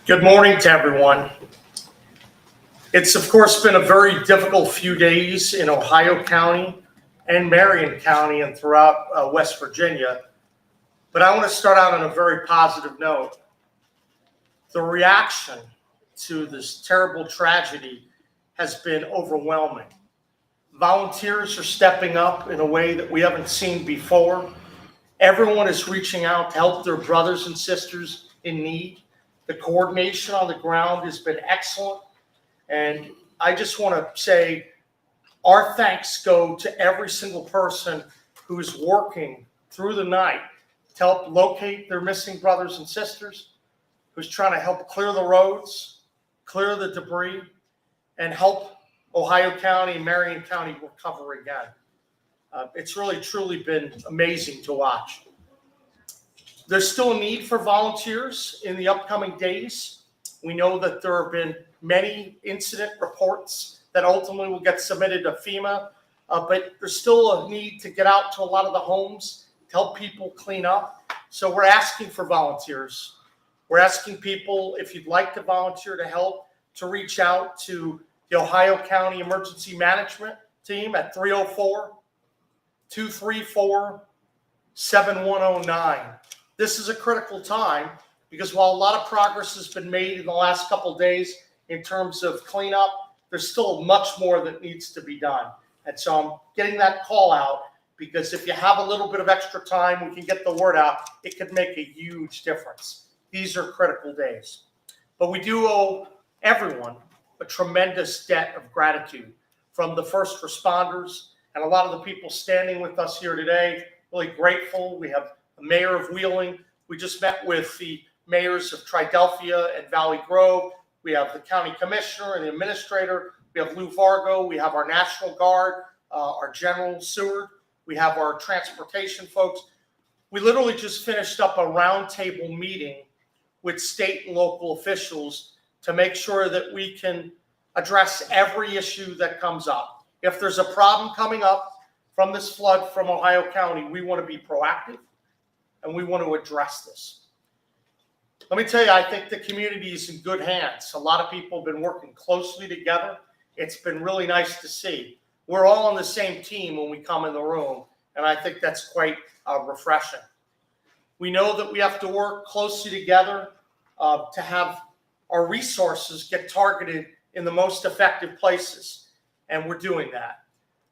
Good morning to everyone. It's, of course, been a very difficult few days in Ohio County and Marion County and throughout West Virginia. But I want to start out on a very positive note. The reaction to this terrible tragedy has been overwhelming. Volunteers are stepping up in a way that we haven't seen before. Everyone is reaching out to help their brothers and sisters in need. The coordination on the ground has been excellent. And I just want to say our thanks go to every single person who is working through the night to help locate their missing brothers and sisters, who's trying to help clear the roads, clear the debris, and help Ohio County and Marion County recover again. It's really, truly been amazing to watch. There's still a need for volunteers in the upcoming days. We know that there have been many incident reports that ultimately will get submitted to FEMA, but there's still a need to get out to a lot of the homes to help people clean up. So we're asking for volunteers. We're asking people, if you'd like to volunteer to help, to reach out to the Ohio County Emergency Management Team at 304-234-7109. This is a critical time because while a lot of progress has been made in the last couple of days in terms of cleanup, there's still much more that needs to be done. And so I'm getting that call out because if you have a little bit of extra time, we can get the word out. It could make a huge difference. These are critical days. But we do owe everyone a tremendous debt of gratitude, from the first responders and a lot of the people standing with us here today. Really grateful. We have the mayor of Wheeling. We just met with the mayors of Triadelphia and Valley Grove. We have the county commissioner and the administrator. We have Lou Vargo. We have our National Guard, our General Seward. We have our transportation folks. We literally just finished up a roundtable meeting with state and local officials to make sure that we can address every issue that comes up. If there's a problem coming up from this flood from Ohio County, we want to be proactive and we want to address this. Let me tell you, I think the community is in good hands. A lot of people have been working closely together. It's been really nice to see. We're all on the same team when we come in the room, and I think that's quite refreshing. We know that we have to work closely together to have our resources get targeted in the most effective places, and we're doing that.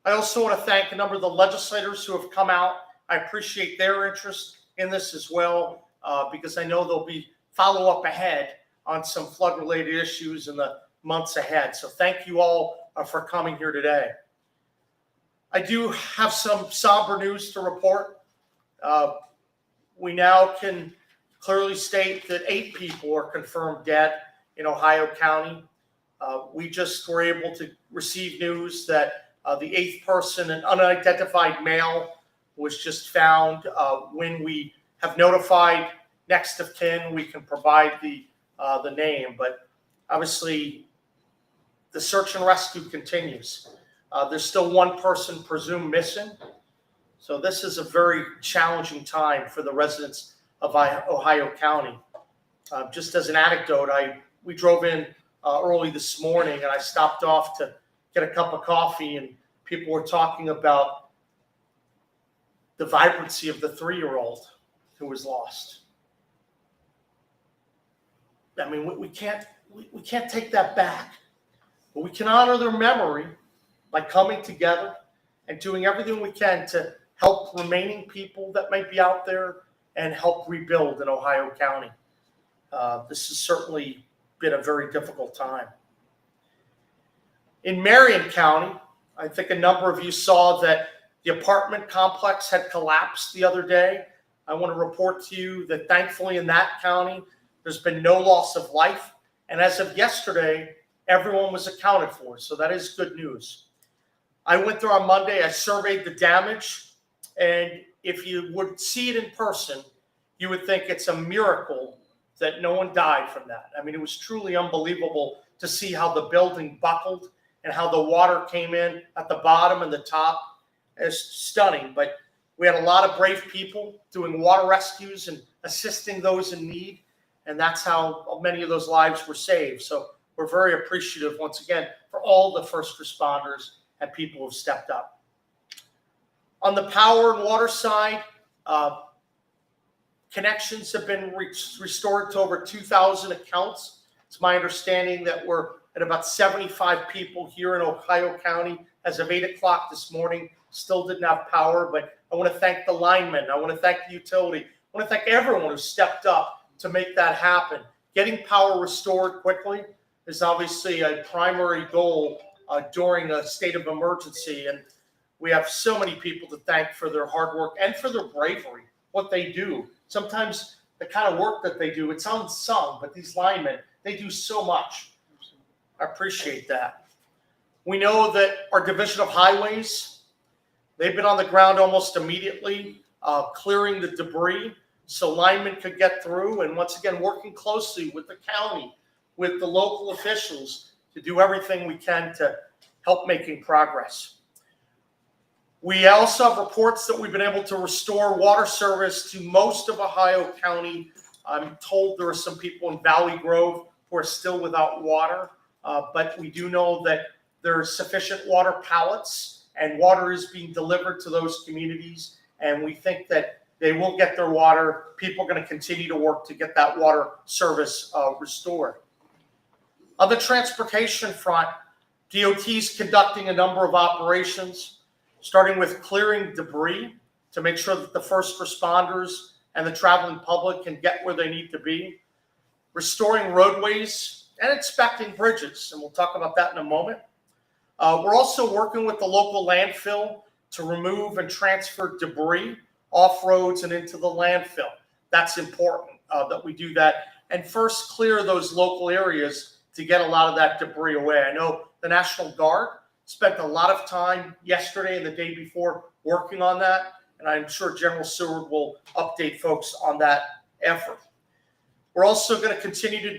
I also want to thank a number of the legislators who have come out. I appreciate their interest in this as well, because I know there'll be follow-up ahead on some flood-related issues in the months ahead. So thank you all for coming here today. I do have some somber news to report. We now can clearly state that 8 people are confirmed dead in Ohio County. We just were able to receive news that the 8th person, an unidentified male, was just found. When we have notified next of kin, we can provide the name, but obviously the search and rescue continues. There's still 1 person presumed missing. So this is a very challenging time for the residents of Ohio County. Just as an anecdote, we drove in early this morning and I stopped off to get a cup of coffee, and people were talking about the vibrancy of the 3-year-old who was lost. I mean, we can't take that back, but we can honor their memory by coming together and doing everything we can to help remaining people that might be out there and help rebuild in Ohio County. This has certainly been a very difficult time. In Marion County, I think a number of you saw that the apartment complex had collapsed the other day. I want to report to you that thankfully in that county, there's been no loss of life. And as of yesterday, everyone was accounted for. So that is good news. I went there on Monday. I surveyed the damage. And if you would see it in person, you would think it's a miracle that no one died from that. I mean, it was truly unbelievable to see how the building buckled and how the water came in at the bottom and the top. It's stunning. But we had a lot of brave people doing water rescues and assisting those in need. and that's how many of those lives were saved. So we're very appreciative, once again, for all the first responders and people who have stepped up. On the power and water side, connections have been restored to over 2,000 accounts. It's my understanding that we're at about 75 people here in Ohio County as of 8 o'clock this morning. Still didn't have power, but I want to thank the linemen. I want to thank the utility. I want to thank everyone who stepped up to make that happen. Getting power restored quickly is obviously a primary goal during a state of emergency. And we have so many people to thank for their hard work and for their bravery, what they do. Sometimes the kind of work that they do, it's unsung, but these linemen, they do so much. I appreciate that. We know that our Division of Highways, they've been on the ground almost immediately, clearing the debris so linemen could get through, and once again, working closely with the county, with the local officials to do everything we can to help making progress. We also have reports that we've been able to restore water service to most of Ohio County. I'm told there are some people in Valley Grove who are still without water, but we do know that there are sufficient water pallets and water is being delivered to those communities, and we think that they will get their water. People are going to continue to work to get that water service restored. On the transportation front, DOT is conducting a number of operations, starting with clearing debris to make sure that the first responders and the traveling public can get where they need to be, restoring roadways and inspecting bridges, and we'll talk about that in a moment. We're also working with the local landfill to remove and transfer debris off roads and into the landfill. That's important that we do that and first clear those local areas to get a lot of that debris away. I know the National Guard spent a lot of time yesterday and the day before working on that, and I'm sure General Seward will update folks on that effort. We're also going to continue to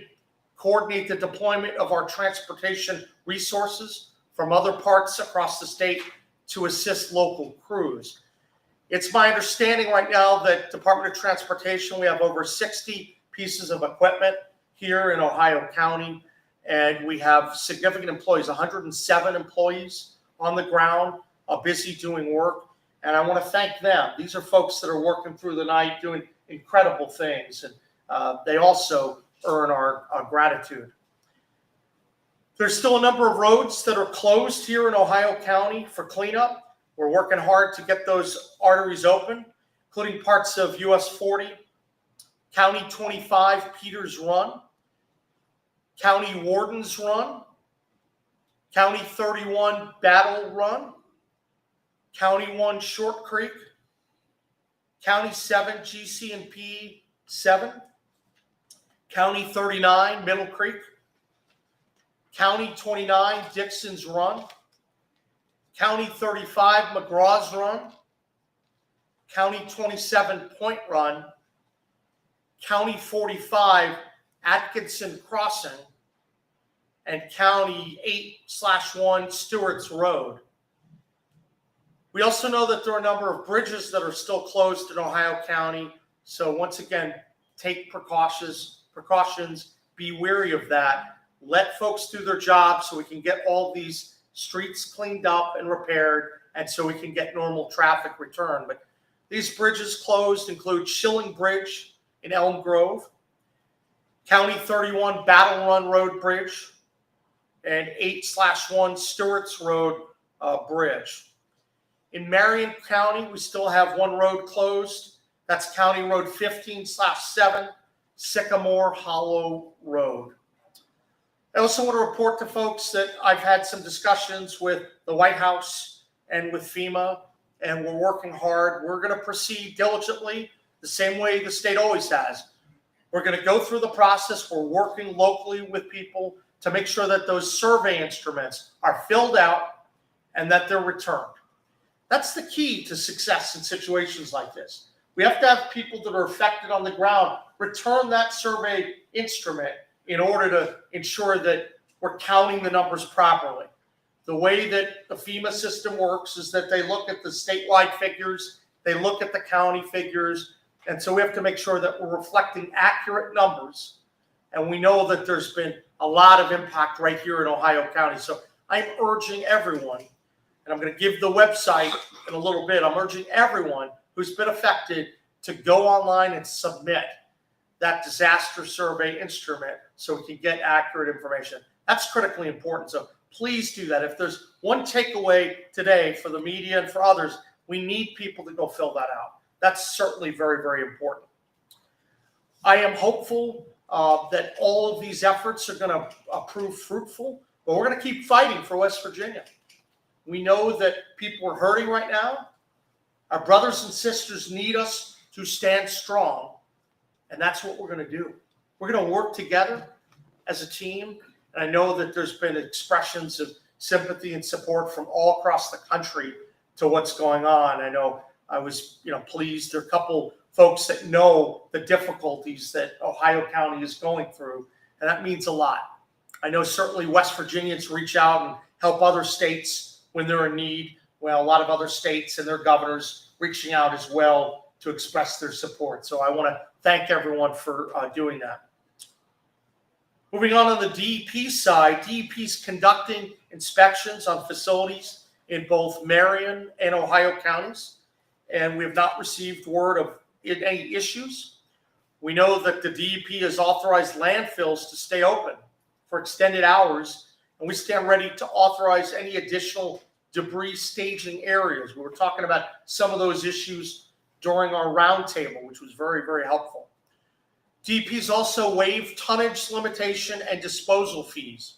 coordinate the deployment of our transportation resources from other parts across the state to assist local crews. It's my understanding right now that Department of Transportation, we have over 60 pieces of equipment here in Ohio County, and we have significant employees, 107 employees on the ground, busy doing work, and I want to thank them. These are folks that are working through the night doing incredible things, and they also earn our gratitude. There's still a number of roads that are closed here in Ohio County for cleanup. We're working hard to get those arteries open, including parts of US 40, County 25 Peters Run, County Warden's Run, County 31 Battle Run, County 1 Short Creek, County 7 GC&P 7, County 39 Middle Creek, County 29 Dixon's Run, County 35 McGraw's Run, County 27 Point Run, County 45 Atkinson Crossing, and County 8/1 Stewart's Road. We also know that there are a number of bridges that are still closed in Ohio County. So once again, take precautions, be wary of that. Let folks do their job so we can get all these streets cleaned up and repaired, and so we can get normal traffic return. But these bridges closed include Schilling Bridge in Elm Grove, County 31 Battle Run Road Bridge, and 8/1 Stewart's Road Bridge. In Marion County, we still have one road closed. That's County Road 15/7, Sycamore Hollow Road. I also want to report to folks that I've had some discussions with the White House and with FEMA, and we're working hard. We're going to proceed diligently the same way the state always has. We're going to go through the process. We're working locally with people to make sure that those survey instruments are filled out and that they're returned. That's the key to success in situations like this. We have to have people that are affected on the ground return that survey instrument in order to ensure that we're counting the numbers properly. The way that the FEMA system works is that they look at the statewide figures, they look at the county figures, And so we have to make sure that we're reflecting accurate numbers. And we know that there's been a lot of impact right here in Ohio County. So I'm urging everyone, and I'm going to give the website in a little bit, I'm urging everyone who's been affected to go online and submit that disaster survey instrument so we can get accurate information. That's critically important. So please do that. If there's one takeaway today for the media and for others, we need people to go fill that out. That's certainly very, very important. I am hopeful that all of these efforts are going to prove fruitful, but we're going to keep fighting for West Virginia. We know that people are hurting right now. Our brothers and sisters need us to stand strong, and that's what we're going to do. We're going to work together as a team, and I know that there's been expressions of sympathy and support from all across the country to what's going on. I know I was, pleased. There are a couple folks that know the difficulties that Ohio County is going through, and that means a lot. I know certainly West Virginians reach out and help other states when they're in need. Well, a lot of other states and their governors reaching out as well to express their support. So I want to thank everyone for doing that. Moving on the DEP side, DEP is conducting inspections on facilities in both Marion and Ohio counties, and we have not received word of any issues. We know that the DEP has authorized landfills to stay open for extended hours, and we stand ready to authorize any additional debris staging areas. We were talking about some of those issues during our roundtable, which was very, very helpful. DEP's also waived tonnage limitation and disposal fees.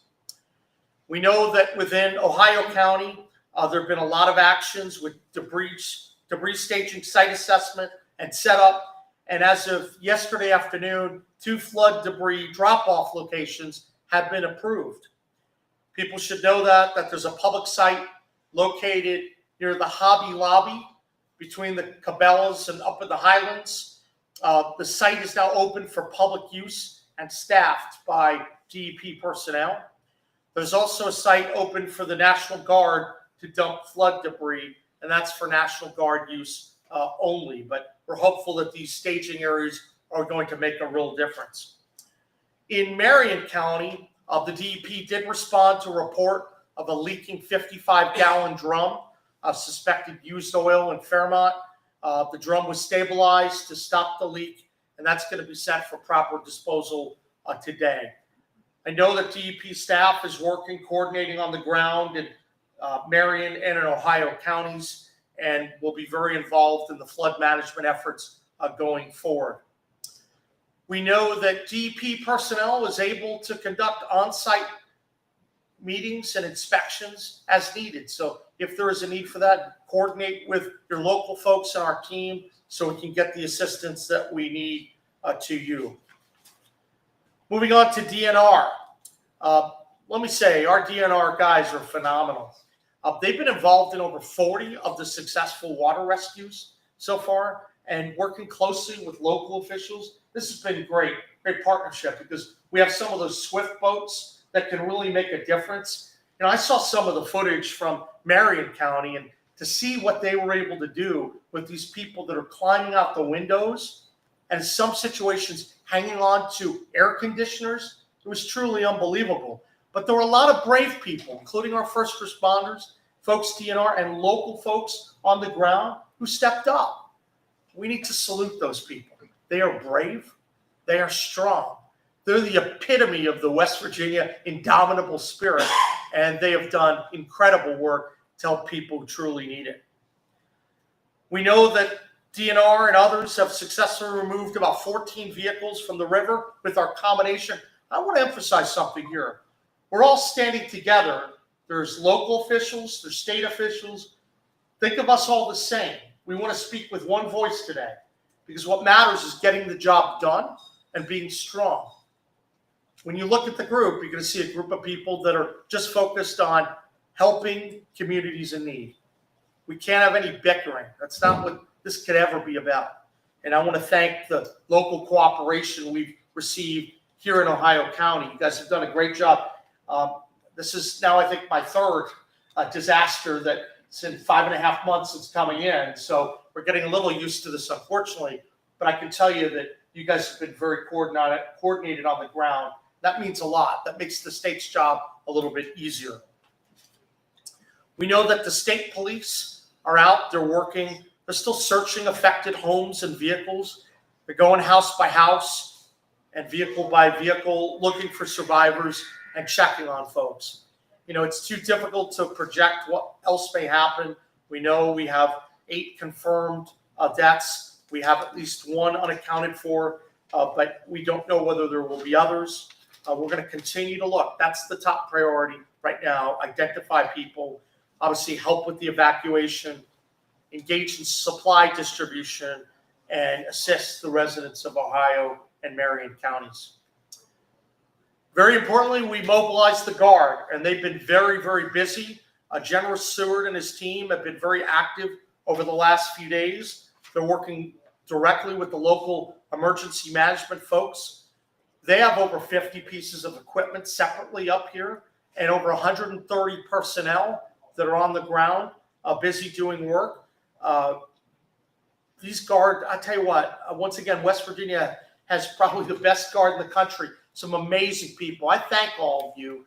We know that within Ohio County, there have been a lot of actions with debris staging, site assessment, and setup. And as of yesterday afternoon, 2 flood debris drop-off locations have been approved. People should know that there's a public site located near the Hobby Lobby between the Cabela's and up in the Highlands. The site is now open for public use and staffed by DEP personnel. There's also a site open for the National Guard to dump flood debris, and that's for National Guard use only. But we're hopeful that these staging areas are going to make a real difference. In Marion County, the DEP did respond to a report of a leaking 55-gallon drum of suspected used oil in Fairmont. The drum was stabilized to stop the leak, and that's going to be sent for proper disposal today. I know that DEP staff is working, coordinating on the ground in Marion and in Ohio counties, and will be very involved in the flood management efforts going forward. We know that DEP personnel is able to conduct on-site meetings and inspections as needed. So if there is a need for that, coordinate with your local folks on our team so we can get the assistance that we need to you. Moving on to DNR. Let me say, our DNR guys are phenomenal. They've been involved in over 40 of the successful water rescues so far, and working closely with local officials. This has been great partnership, because we have some of those swift boats that can really make a difference. I saw some of the footage from Marion County, and to see what they were able to do with these people that are climbing out the windows, and in some situations hanging on to air conditioners, it was truly unbelievable. But there were a lot of brave people, including our first responders, folks DNR, and local folks on the ground who stepped up. We need to salute those people. They are brave. They are strong. They're the epitome of the West Virginia indomitable spirit, and they have done incredible work to help people who truly need it. We know that DNR and others have successfully removed about 14 vehicles from the river with our combination. I want to emphasize something here. We're all standing together. There's local officials, there's state officials. Think of us all the same. We want to speak with one voice today, because what matters is getting the job done and being strong. When you look at the group, you're going to see a group of people that are just focused on helping communities in need. We can't have any bickering. That's not what this could ever be about. And I want to thank the local cooperation we've received here in Ohio County. You guys have done a great job. This is now, I think, my third disaster that's in 5.5 months since coming in. So we're getting a little used to this, unfortunately. but I can tell you that you guys have been very coordinated on the ground. That means a lot. That makes the state's job a little bit easier. We know that the state police are out. They're working. They're still searching affected homes and vehicles. They're going house by house and vehicle by vehicle, looking for survivors and checking on folks. It's too difficult to project what else may happen. We know we have 8 confirmed deaths. We have at least 1 unaccounted for, but we don't know whether there will be others. We're going to continue to look. That's the top priority right now. Identify people, obviously help with the evacuation, engage in supply distribution, and assist the residents of Ohio and Marion counties. Very importantly, we mobilized the Guard, and they've been very, very busy. General Seward and his team have been very active over the last few days. They're working directly with the local emergency management folks. They have over 50 pieces of equipment separately up here and over 130 personnel that are on the ground, busy doing work. These Guard, I tell you what, once again, West Virginia has probably the best Guard in the country. Some amazing people. I thank all of you.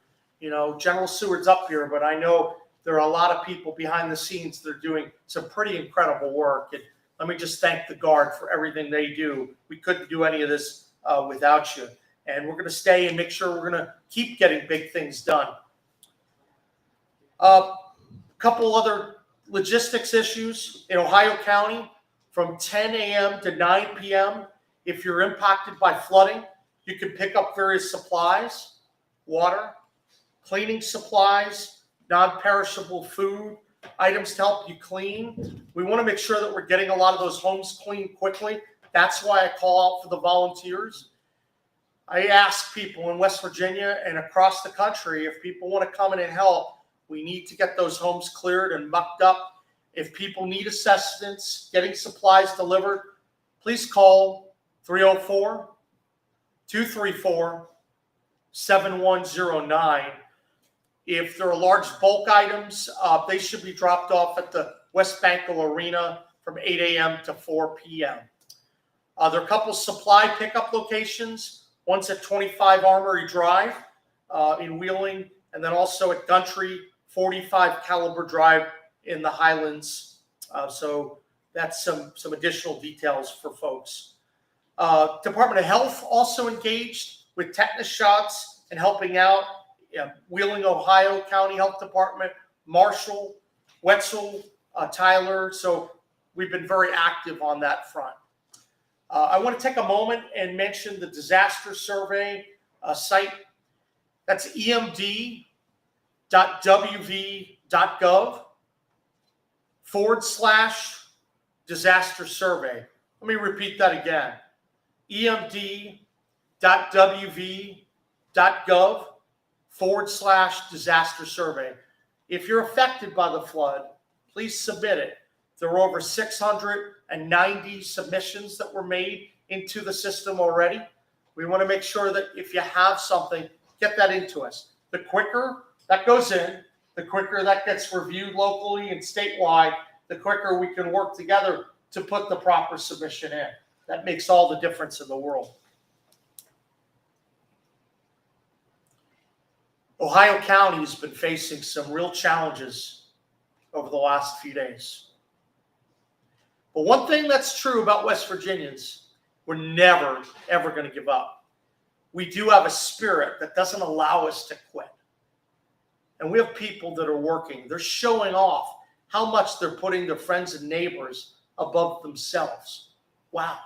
General Seward's up here, but I know there are a lot of people behind the scenes that are doing some pretty incredible work. And let me just thank the Guard for everything they do. We couldn't do any of this without you. And we're going to stay and make sure we're going to keep getting big things done. A couple other logistics issues in Ohio County from 10 a.m. to 9 p.m. If you're impacted by flooding, you can pick up various supplies, water, cleaning supplies, non-perishable food, items to help you clean. We want to make sure that we're getting a lot of those homes cleaned quickly. That's why I call out for the volunteers. I ask people in West Virginia and across the country, if people want to come in and help, we need to get those homes cleared and mucked up. If people need assistance getting supplies delivered, please call 304-234-7109. If there are large bulk items, they should be dropped off at the West Banco Arena from 8 a.m. to 4 p.m. There are a couple supply pickup locations. One's at 25 Armory Drive in Wheeling, and then also at Gantry 45 Caliber Drive in the Highlands. So that's some additional details for folks. Department of Health also engaged with tetanus shots and helping out. Wheeling, Ohio County Health Department, Marshall, Wetzel, Tyler. So we've been very active on that front. I want to take a moment and mention the disaster survey site. That's emd.wv.gov/disaster survey. Let me repeat that again. emd.wv.gov/disaster survey. If you're affected by the flood, please submit it. There were over 690 submissions that were made into the system already. We want to make sure that if you have something, get that into us. The quicker that goes in, the quicker that gets reviewed locally and statewide, the quicker we can work together to put the proper submission in. That makes all the difference in the world. Ohio County has been facing some real challenges over the last few days. But one thing that's true about West Virginians, we're never, ever going to give up. We do have a spirit that doesn't allow us to quit. And we have people that are working. They're showing off how much they're putting their friends and neighbors above themselves. Wow.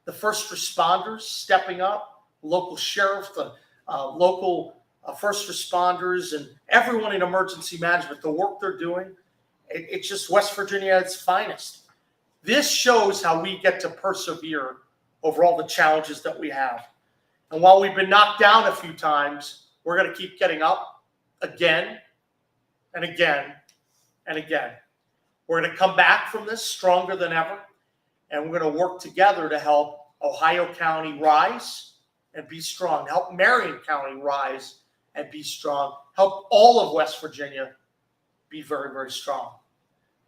The first responders stepping up, local sheriff, the local first responders, and everyone in emergency management, the work they're doing, it's just West Virginia at its finest. This shows how we get to persevere over all the challenges that we have. And while we've been knocked down a few times, we're going to keep getting up again and again and again. We're going to come back from this stronger than ever, and we're going to work together to help Ohio County rise and be strong, help Marion County rise and be strong, help all of West Virginia be very, very strong.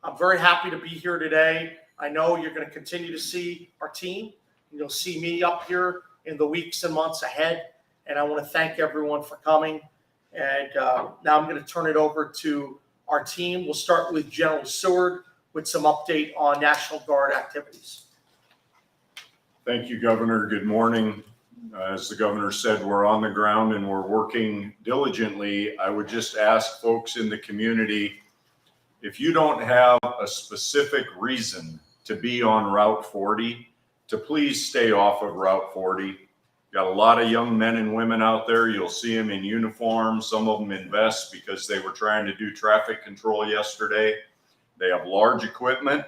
I'm very happy to be here today. I know you're going to continue to see our team. You'll see me up here in the weeks and months ahead. And I want to thank everyone for coming. And now I'm going to turn it over to our team. We'll start with General Seward with some update on National Guard activities. Thank you, Governor. Good morning. As the governor said, we're on the ground and we're working diligently. I would just ask folks in the community, if you don't have a specific reason to be on Route 40, to please stay off of Route 40. Got a lot of young men and women out there. You'll see them in uniform, some of them in vests because they were trying to do traffic control yesterday. They have large equipment.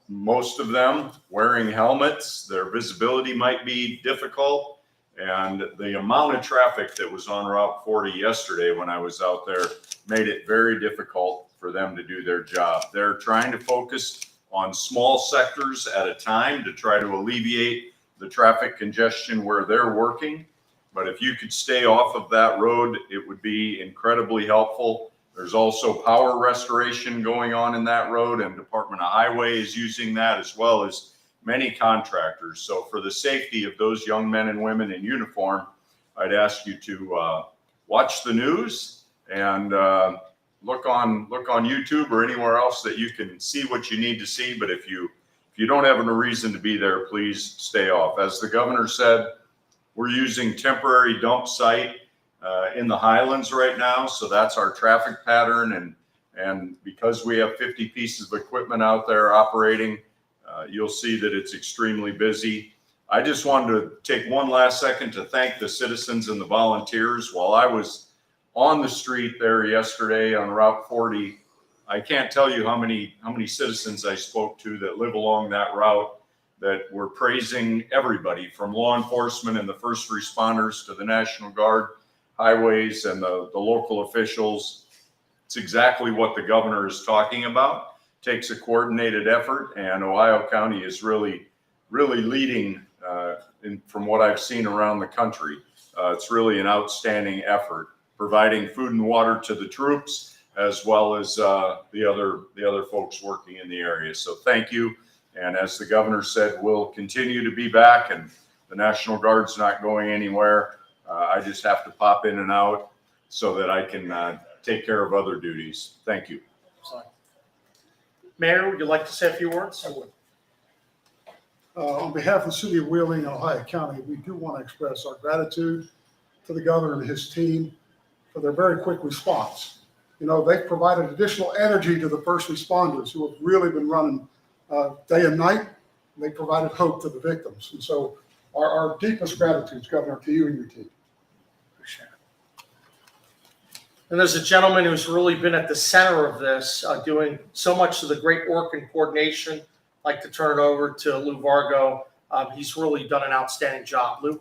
Most of them wearing helmets. Their visibility might be difficult. And the amount of traffic that was on Route 40 yesterday when I was out there made it very difficult for them to do their job. They're trying to focus on small sectors at a time to try to alleviate the traffic congestion where they're working. But if you could stay off of that road, it would be incredibly helpful. There's also power restoration going on in that road, and Department of Highway is using that, as well as many contractors. So for the safety of those young men and women in uniform, I'd ask you to watch the news and look on YouTube or anywhere else that you can see what you need to see. But if you don't have a reason to be there, please stay off. As the governor said, we're using temporary dump site in the Highlands right now. So that's our traffic pattern. And because we have 50 pieces of equipment out there operating, you'll see that it's extremely busy. I just wanted to take one last second to thank the citizens and the volunteers. While I was on the street there yesterday on Route 40, I can't tell you how many citizens I spoke to that live along that route that were praising everybody from law enforcement and the first responders to the National Guard, highways, and the local officials. It's exactly what the governor is talking about. Takes a coordinated effort, and Ohio County is really leading from what I've seen around the country. It's really an outstanding effort, providing food and water to the troops, as well as the other folks working in the area. So thank you. And as the governor said, we'll continue to be back, and the National Guard's not going anywhere. I just have to pop in and out so that I can take care of other duties. Thank you. Mayor, would you like to say a few words? I would. On behalf of the city of Wheeling and Ohio County, we do want to express our gratitude to the governor and his team for their very quick response. You know, they've provided additional energy to the first responders who have really been running day and night. They provided hope to the victims. And so our deepest gratitude, Governor, to you and your team. And there's a gentleman who's really been at the center of this, doing so much of the great work and coordination. I'd like to turn it over to Lou Vargo. He's really done an outstanding job. Lou?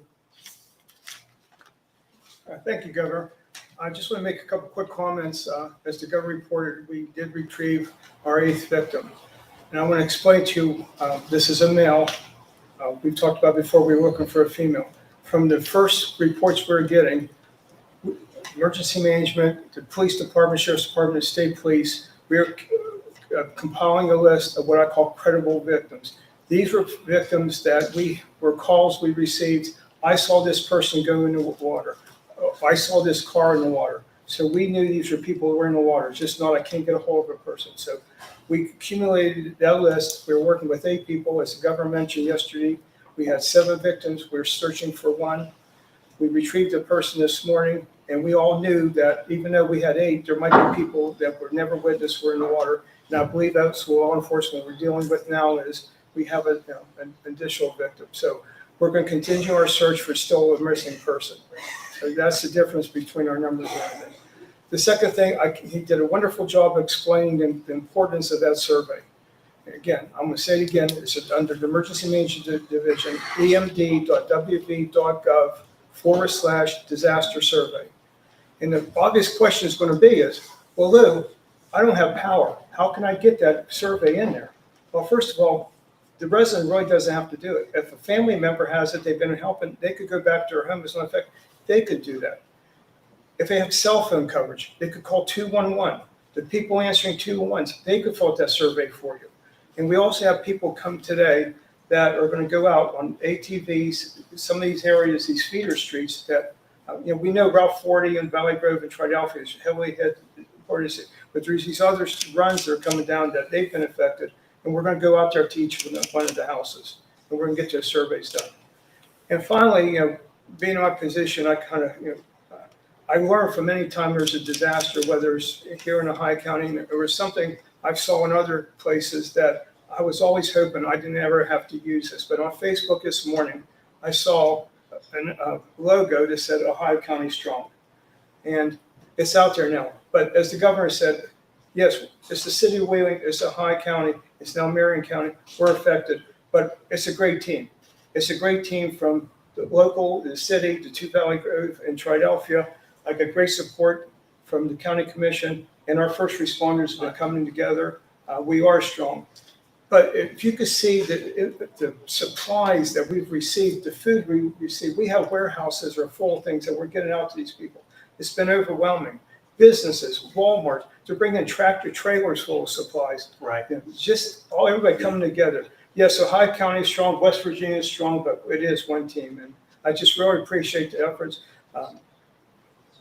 Thank you, Governor. I just want to make a couple quick comments. As the governor reported, we did retrieve our 8th victim. And I want to explain to you, this is a male. We've talked about before, we were looking for a female. From the first reports we were getting, emergency management, the police department, sheriff's department, the state police, we are compiling a list of what I call credible victims. These were victims that were calls we received. I saw this person go into water. I saw this car in the water. So we knew these were people who were in the water. It's just not, I can't get a hold of a person. So we accumulated that list. We were working with 8 people. As the governor mentioned yesterday, we had 7 victims. We were searching for 1. We retrieved a person this morning, and we all knew that even though we had 8, there might be people that were never with us, were in the water. And I believe that's what law enforcement we're dealing with now is we have an additional victim. So we're going to continue our search for still a missing person. So that's the difference between our numbers and everything. The second thing, he did a wonderful job explaining the importance of that survey. Again, I'm going to say it again. It's under the Emergency Management Division, emd.wv.gov/disaster survey. And the obvious question is going to be is, well, Lou, I don't have power. How can I get that survey in there? Well, first of all, the resident really doesn't have to do it. If a family member has it, they've been helping, they could go back to their home. As a matter of fact, they could do that. If they have cell phone coverage, they could call 211. The people answering 211s, they could fill out that survey for you. And we also have people come today that are going to go out on ATVs, some of these areas, these feeder streets that, we know Route 40 and Valley Grove and Triadelphia is heavily hit, but there's these other runs that are coming down that they've been affected. And we're going to go out there to each one of the houses, and we're going to get those surveys done. And finally, being in my position, I kind of, I learned from any time there's a disaster, whether it's here in Ohio County, or was something I saw in other places that I was always hoping I didn't ever have to use this. But on Facebook this morning, I saw a logo that said Ohio County Strong. And it's out there now. But as the governor said, yes, it's the city of Wheeling, it's Ohio County, it's now Marion County, we're affected. But it's a great team. It's a great team from the local, the city, the two Valley Grove and Triadelphia. I got great support from the county commission, and our first responders have been coming together. We are strong. But if you could see the supplies that we've received, the food we received, we have warehouses are full of things that we're getting out to these people. It's been overwhelming. Businesses, Walmart, they're bringing tractor trailers full of supplies. Right. Just everybody coming together. Yes, Ohio County is strong, West Virginia is strong, but it is one team. And I just really appreciate the efforts.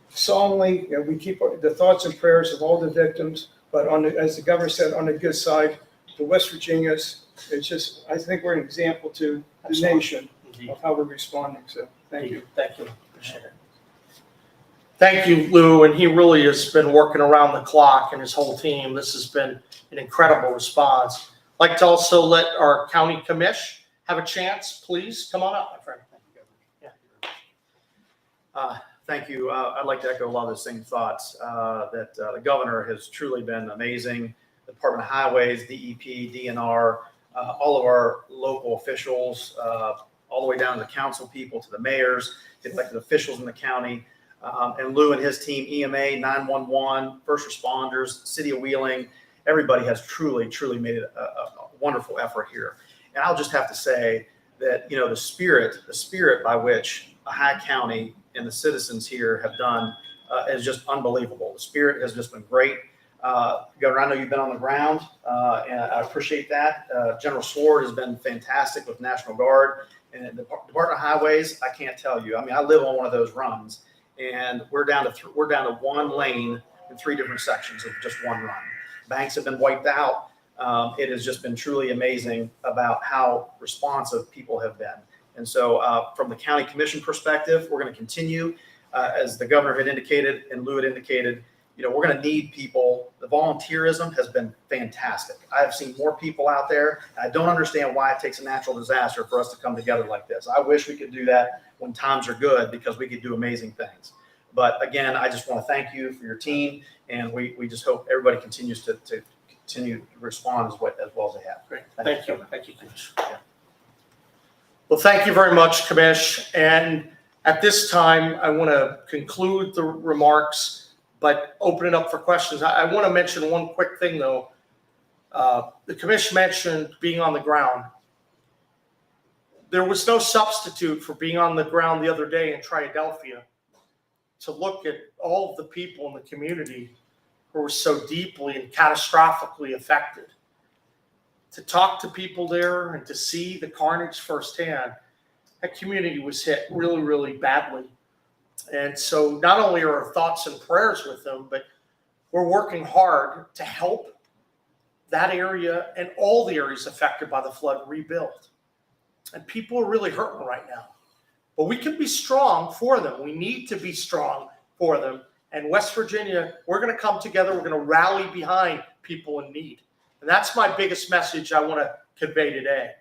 Solemnly, we keep the thoughts and prayers of all the victims, but as the governor said, on the good side, the West Virginians, it's just, I think we're an example to the Excellent. nation Indeed. of how we're responding. So thank you. Thank you. Appreciate it. Thank you, Lou. And he really has been working around the clock and his whole team. This has been an incredible response. I'd like to also let our county commish have a chance. Please come on up, my friend. Thank you. I'd like to echo a lot of the same thoughts that the governor has truly been amazing. The Department of Highways, DEP, DNR, all of our local officials, all the way down to the council people, to the mayors, the elected officials in the county, and Lou and his team, EMA, 911, first responders, City of Wheeling. Everybody has truly made a wonderful effort here. And I'll just have to say that, the spirit by which Ohio County and the citizens here have done is just unbelievable. The spirit has just been great. Governor, I know you've been on the ground, and I appreciate that. General Sword has been fantastic with National Guard and the Department of Highways. I can't tell you. I mean, I live on one of those runs, and we're down to one lane in 3 different sections of just one run. Banks have been wiped out. It has just been truly amazing about how responsive people have been. And so from the county commission perspective, we're going to continue, as the governor had indicated and Lou had indicated, we're going to need people. The volunteerism has been fantastic. I have seen more people out there. I don't understand why it takes a natural disaster for us to come together like this. I wish we could do that when times are good, because we could do amazing things. But again, I just want to thank you for your team, and we just hope everybody continues to continue to respond as well as they have. Great. Thank you. Thank you, Commish. Yeah. Well, thank you very much, Commish. And at this time, I want to conclude the remarks, but open it up for questions. I want to mention one quick thing, though. The Commish mentioned being on the ground. There was no substitute for being on the ground the other day in Triadelphia to look at all of the people in the community who were so deeply and catastrophically affected. To talk to people there and to see the carnage firsthand, that community was hit really badly. And so not only are our thoughts and prayers with them, but we're working hard to help that area and all the areas affected by the flood rebuild. And people are really hurting right now. But we can be strong for them. We need to be strong for them. And West Virginia, we're going to come together. We're going to rally behind people in need. And that's my biggest message I want to convey today.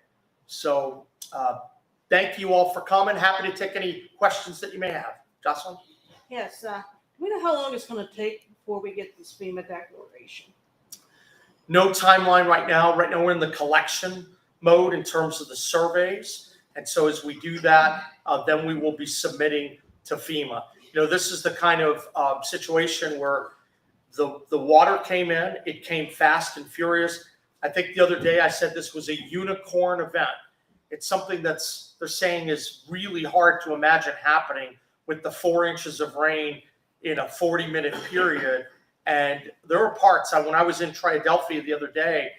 So thank you all for coming. Happy to take any questions that you may have. Jocelyn? Yes. Do we know how long it's going to take before we get this FEMA declaration? No timeline right now. Right now we're in the collection mode in terms of the surveys. And so as we do that, then we will be submitting to FEMA. This is the kind of situation where the water came in. It came fast and furious. I think the other day I said this was a unicorn event. It's something they're saying is really hard to imagine happening with the 4 inches of rain in a 40-minute period. And there were parts, when I was in Triadelphia the other day,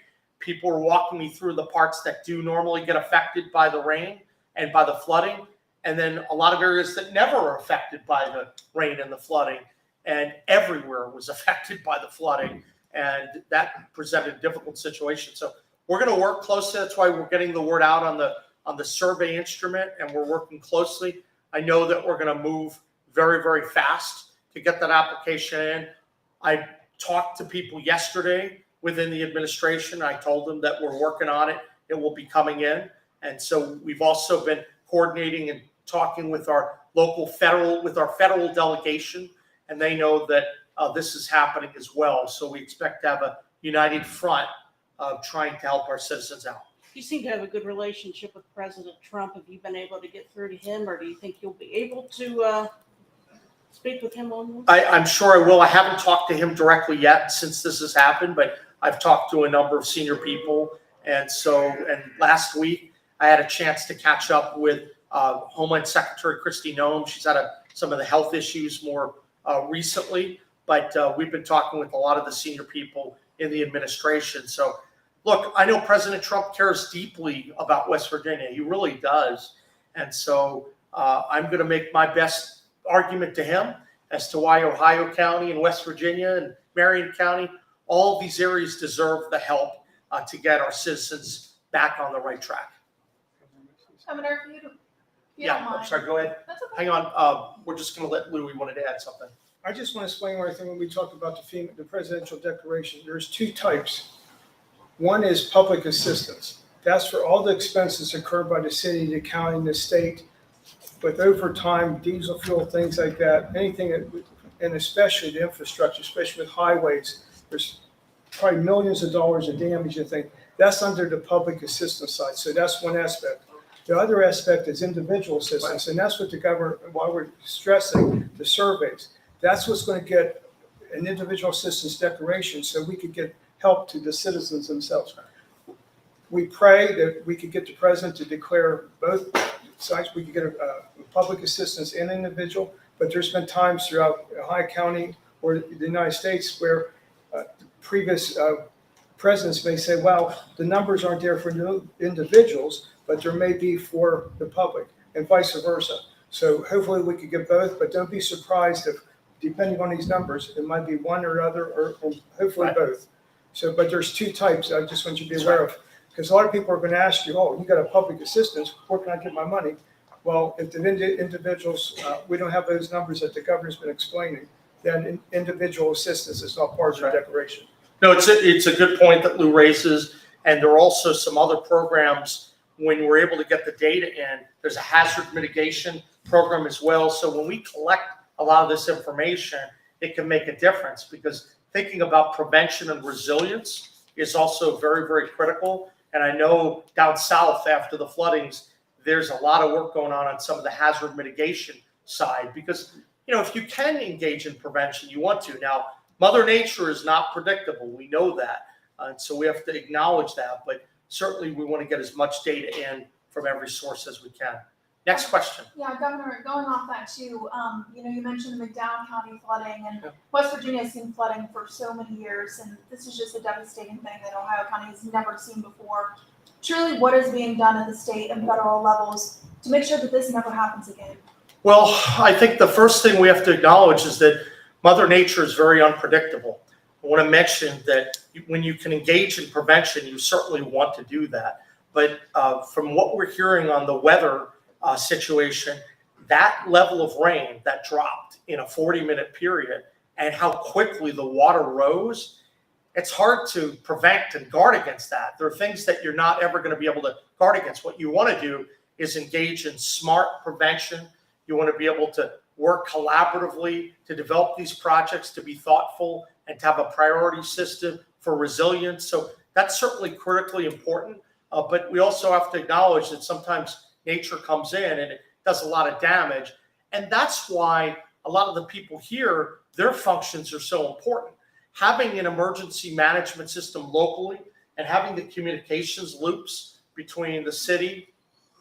people were walking me through the parts that do normally get affected by the rain and by the flooding, and then a lot of areas that never are affected by the rain and the flooding, and everywhere was affected by the flooding, and that presented a difficult situation. So we're going to work closely. That's why we're getting the word out on the survey instrument, and we're working closely. I know that we're going to move very, very fast to get that application in. I talked to people yesterday within the administration. I told them that we're working on it. It will be coming in. And so we've also been coordinating and talking with our federal delegation, and they know that this is happening as well. So we expect to have a united front of trying to help our citizens out. You seem to have a good relationship with President Trump. Have you been able to get through to him, or do you think you'll be able to speak with him on this? I'm sure I will. I haven't talked to him directly yet since this has happened, but I've talked to a number of senior people. And last week I had a chance to catch up with Homeland Secretary Kristi Noem. She's had some of the health issues more recently, but we've been talking with a lot of the senior people in the administration. So look, I know President Trump cares deeply about West Virginia. He really does. And so I'm going to make my best argument to him as to why Ohio County and West Virginia and Marion County, all of these areas deserve the help to get our citizens back on the right track. Governor, if you don't Yeah, mind. I'm sorry, go ahead. That's okay. Hang on, we're just going to let Louis wanted to add something. I just want to explain one thing when we talked about the presidential declaration. There's two types. One is public assistance. That's for all the expenses incurred by the city, the county, and the state with overtime, diesel fuel, things like that, anything that, and especially the infrastructure, especially with highways. There's probably millions of dollars of damage and things. That's under the public assistance side. So that's one aspect. The other aspect is individual assistance, and that's what the governor, while we're stressing the surveys, that's what's going to get an individual assistance declaration so we could get help to the citizens themselves. We pray that we could get the president to declare both sides. We could get a public assistance and individual, but there's been times throughout Ohio County or the United States where previous presidents may say, well, the numbers aren't there for individuals, but there may be for the public, and vice versa. So hopefully we could get both, but don't be surprised if, depending on these numbers, it might be one or other, or hopefully both. So, but there's two types I just want you to be aware of, because a lot of people are going to ask you, oh, you got a public assistance, where can I get my money? Well, if the individuals, we don't have those numbers that the governor's been explaining, then individual assistance is not part of the declaration. No, it's a good point that Lou raises, and there are also some other programs when we're able to get the data in. There's a hazard mitigation program as well. So when we collect a lot of this information, it can make a difference, because thinking about prevention and resilience is also very, very critical. And I know down south after the floodings, there's a lot of work going on some of the hazard mitigation side, because, if you can engage in prevention, you want to. Now, Mother Nature is not predictable. We know that. And so we have to acknowledge that. But certainly we want to get as much data in from every source as we can. Next question. Yeah, Governor, going off that too, you mentioned the McDowell County flooding, and West Virginia has seen flooding for so many years, and this is just a devastating thing that Ohio County has never seen before. Truly, what is being done at the state and federal levels to make sure that this never happens again? Well, I think the first thing we have to acknowledge is that Mother Nature is very unpredictable. I want to mention that when you can engage in prevention, you certainly want to do that. But from what we're hearing on the weather situation, that level of rain that dropped in a 40-minute period and how quickly the water rose, it's hard to prevent and guard against that. There are things that you're not ever going to be able to guard against. What you want to do is engage in smart prevention. You want to be able to work collaboratively to develop these projects, to be thoughtful, and to have a priority system for resilience. So that's certainly critically important. But we also have to acknowledge that sometimes nature comes in and it does a lot of damage. And that's why a lot of the people here, their functions are so important. Having an emergency management system locally and having the communications loops between the city,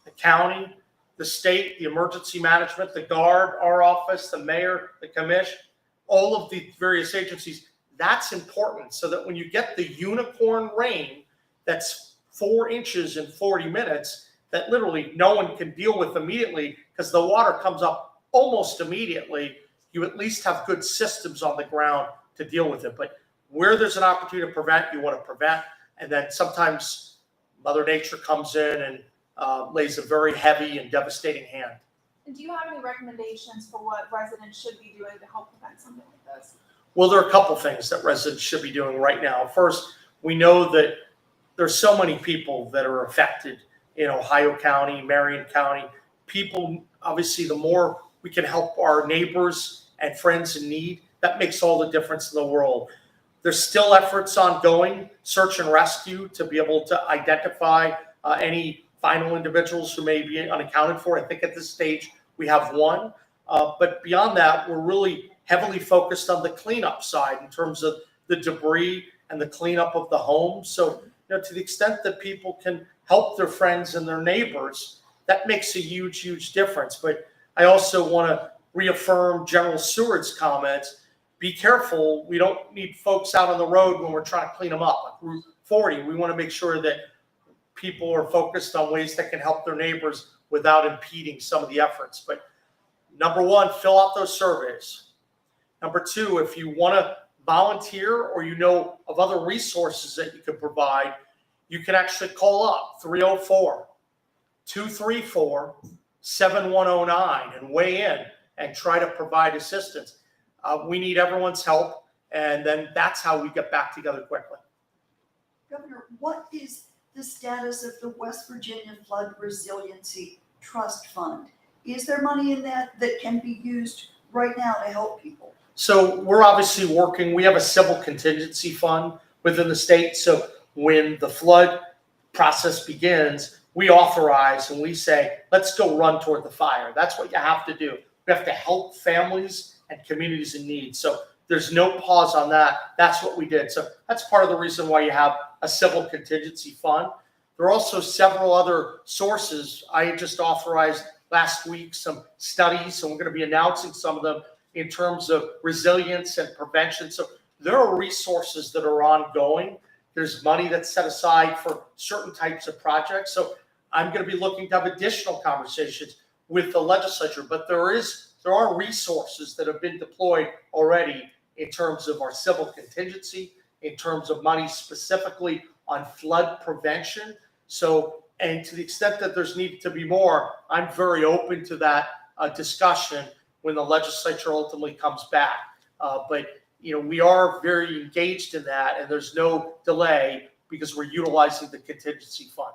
the county, the state, the emergency management, the guard, our office, the mayor, the commission, all of the various agencies, that's important, so that when you get the unicorn rain, that's 4 inches in 40 minutes that literally no one can deal with immediately because the water comes up almost immediately, you at least have good systems on the ground to deal with it. But where there's an opportunity to prevent, you want to prevent. And then sometimes Mother Nature comes in and lays a very heavy and devastating hand. And do you have any recommendations for what residents should be doing to help prevent something like this? Well, there are a couple things that residents should be doing right now. First, we know that there's so many people that are affected in Ohio County, Marion County. People, obviously, the more we can help our neighbors and friends in need, that makes all the difference in the world. There's still efforts ongoing, search and rescue, to be able to identify any final individuals who may be unaccounted for. I think at this stage we have one. But beyond that, we're really heavily focused on the cleanup side in terms of the debris and the cleanup of the homes. So, to the extent that people can help their friends and their neighbors, that makes a huge, huge difference. But I also want to reaffirm General Seward's comments. Be careful. We don't need folks out on the road when we're trying to clean them up. Like Route 40, we want to make sure that people are focused on ways that can help their neighbors without impeding some of the efforts. But number one, fill out those surveys. Number two, if you want to volunteer or you know of other resources that you can provide, you can actually call up 304-234-7109 and weigh in and try to provide assistance. We need everyone's help, and then that's how we get back together quickly. Governor, what is the status of the West Virginia Flood Resiliency Trust Fund? Is there money in that can be used right now to help people? So we're obviously working, we have a civil contingency fund within the state. So when the flood process begins, we authorize and we say, let's go run toward the fire. That's what you have to do. We have to help families and communities in need. So there's no pause on that. That's what we did. So that's part of the reason why you have a civil contingency fund. There are also several other sources. I just authorized last week some studies, and we're going to be announcing some of them in terms of resilience and prevention. So there are resources that are ongoing. There's money that's set aside for certain types of projects. So I'm going to be looking to have additional conversations with the legislature, but there are resources that have been deployed already in terms of our civil contingency, in terms of money specifically on flood prevention. So, and to the extent that there's needed to be more, I'm very open to that discussion when the legislature ultimately comes back. But we are very engaged in that, and there's no delay because we're utilizing the contingency fund.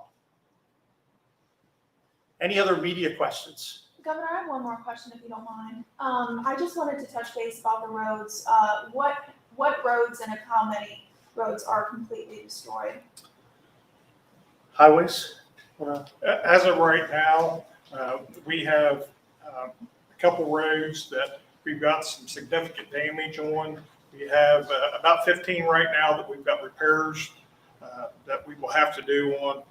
Any other media questions? Governor, I have one more question if you don't mind. I just wanted to touch base about the roads. What roads and how many roads are completely destroyed? Highways? As of right now, we have a couple roads that we've got some significant damage on. We have about 15 right now that we've got repairs that we will have to do on.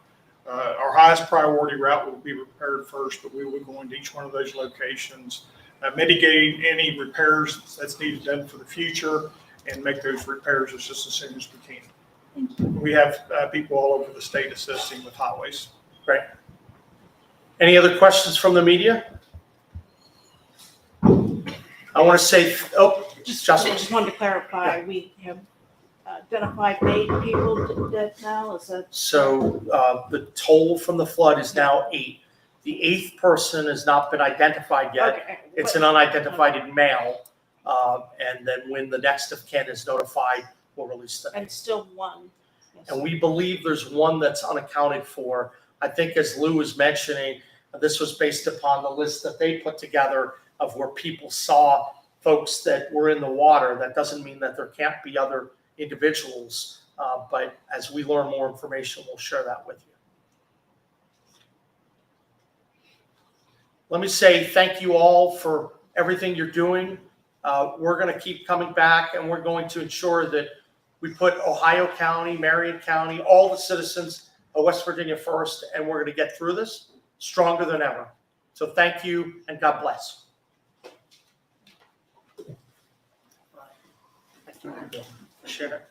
Our highest priority route will be repaired first, but we will go into each one of those locations, mitigate any repairs that's needed done for the future, and make those repairs just as soon as we can. Thank you. We have people all over the state assisting with highways. Great. Any other questions from the media? I want to say, I Justin. just wanted to clarify, we have identified 8 people dead now, is that? So the toll from the flood is now 8. The 8th person has not been identified yet. Okay. It's an unidentified male. And then when the next of kin is notified, we'll release the name. And still 1. Yes. And we believe there's one that's unaccounted for. I think as Lou was mentioning, this was based upon the list that they put together of where people saw folks that were in the water. That doesn't mean that there can't be other individuals, but as we learn more information, we'll share that with you. Let me say thank you all for everything you're doing. We're going to keep coming back, and we're going to ensure that we put Ohio County, Marion County, all the citizens of West Virginia first, and we're going to get through this stronger than ever. So thank you, and God bless. Thank you. Appreciate it.